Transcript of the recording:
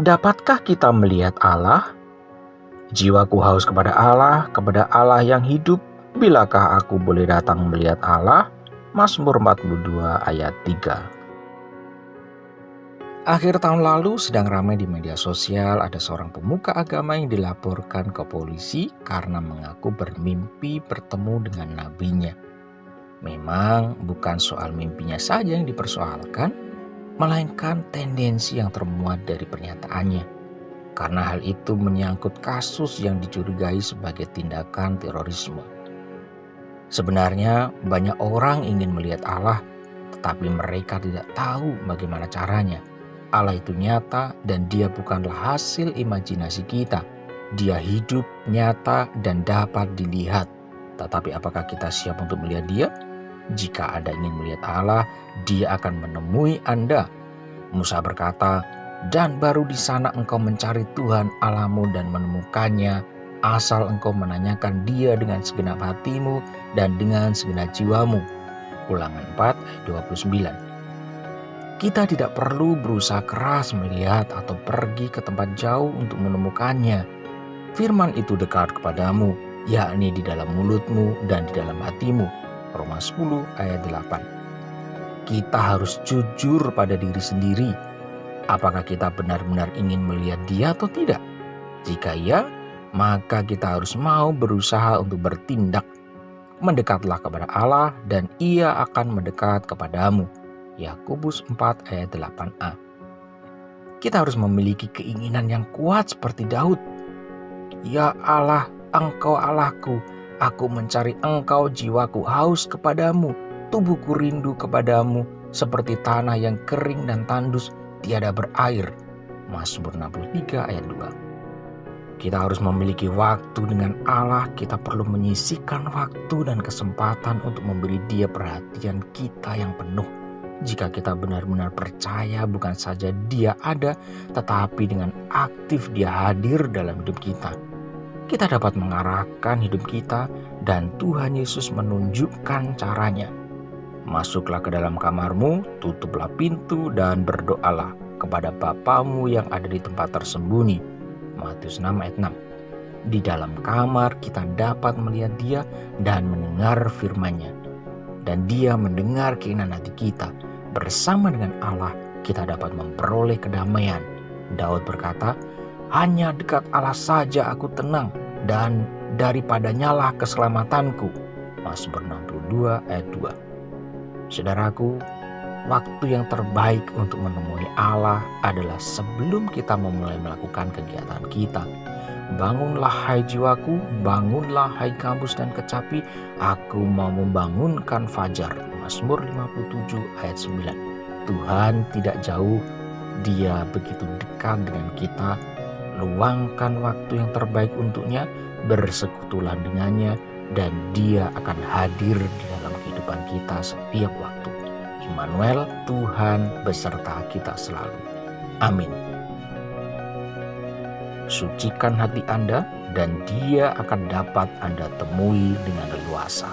Dapatkah kita melihat Allah? Jiwaku haus kepada Allah yang hidup. Bilakah aku boleh datang melihat Allah? Mazmur 42 ayat 3. Akhir tahun lalu sedang ramai di media sosial, ada seorang pemuka agama yang dilaporkan ke polisi karena mengaku bermimpi bertemu dengan nabinya. Memang bukan soal mimpinya saja yang dipersoalkan, melainkan tendensi yang termuat dari pernyataannya. Karena hal itu menyangkut kasus yang dicurigai sebagai tindakan terorisme. Sebenarnya banyak orang ingin melihat Allah, tetapi mereka tidak tahu bagaimana caranya. Allah itu nyata dan dia bukanlah hasil imajinasi kita. Dia hidup, nyata, dan dapat dilihat. Tetapi apakah kita siap untuk melihat dia? Jika Anda ingin melihat Allah, dia akan menemui Anda. Musa berkata, "Dan baru di sana engkau mencari Tuhan Allahmu dan menemukannya, asal engkau menanyakan dia dengan segenap hatimu dan dengan segenap jiwamu." Ulangan 4 ayat 29. Kita tidak perlu berusaha keras melihat atau pergi ke tempat jauh untuk menemukannya. Firman itu dekat kepadamu, yakni di dalam mulutmu dan di dalam hatimu. Roma 10 ayat 8. Kita harus jujur pada diri sendiri. Apakah kita benar-benar ingin melihat dia atau tidak? Jika iya, maka kita harus mau berusaha untuk bertindak. Mendekatlah kepada Allah dan ia akan mendekat kepadamu. Yakobus 4 ayat 8a. Kita harus memiliki keinginan yang kuat seperti Daud. Ya Allah, Engkau Allahku, aku mencari Engkau, jiwaku haus kepadamu, tubuhku rindu kepadamu, seperti tanah yang kering dan tandus, tiada berair. Mazmur 63 ayat 2. Kita harus memiliki waktu dengan Allah. Kita perlu menyisihkan waktu dan kesempatan untuk memberi dia perhatian kita yang penuh. Jika kita benar-benar percaya bukan saja dia ada, tetapi dengan aktif dia hadir dalam hidup kita, kita dapat mengarahkan hidup kita dan Tuhan Yesus menunjukkan caranya. Masuklah ke dalam kamarmu, tutuplah pintu dan berdoalah kepada Bapamu yang ada di tempat tersembunyi. Matius 6 ayat 6. Di dalam kamar kita dapat melihat dia dan mendengar firman-Nya. Dan dia mendengar keinginan hati kita. Bersama dengan Allah kita dapat memperoleh kedamaian. Daud berkata, "Hanya dekat Allah saja aku tenang, dan daripadanyalah keselamatanku." Mazmur 62 ayat 2. Saudaraku, waktu yang terbaik untuk menemui Allah adalah sebelum kita memulai melakukan kegiatan kita. Bangunlah hai jiwaku, bangunlah hai gambus dan kecapi, aku mau membangunkan fajar. Mazmur 57 ayat 9. Tuhan tidak jauh, dia begitu dekat dengan kita. Luangkan waktu yang terbaik untuknya, bersekutulah dengannya, dan dia akan hadir di dalam kehidupan kita setiap waktu. Immanuel, Tuhan beserta kita selalu. Amin. Sucikan hati Anda dan dia akan dapat Anda temui dengan leluasa.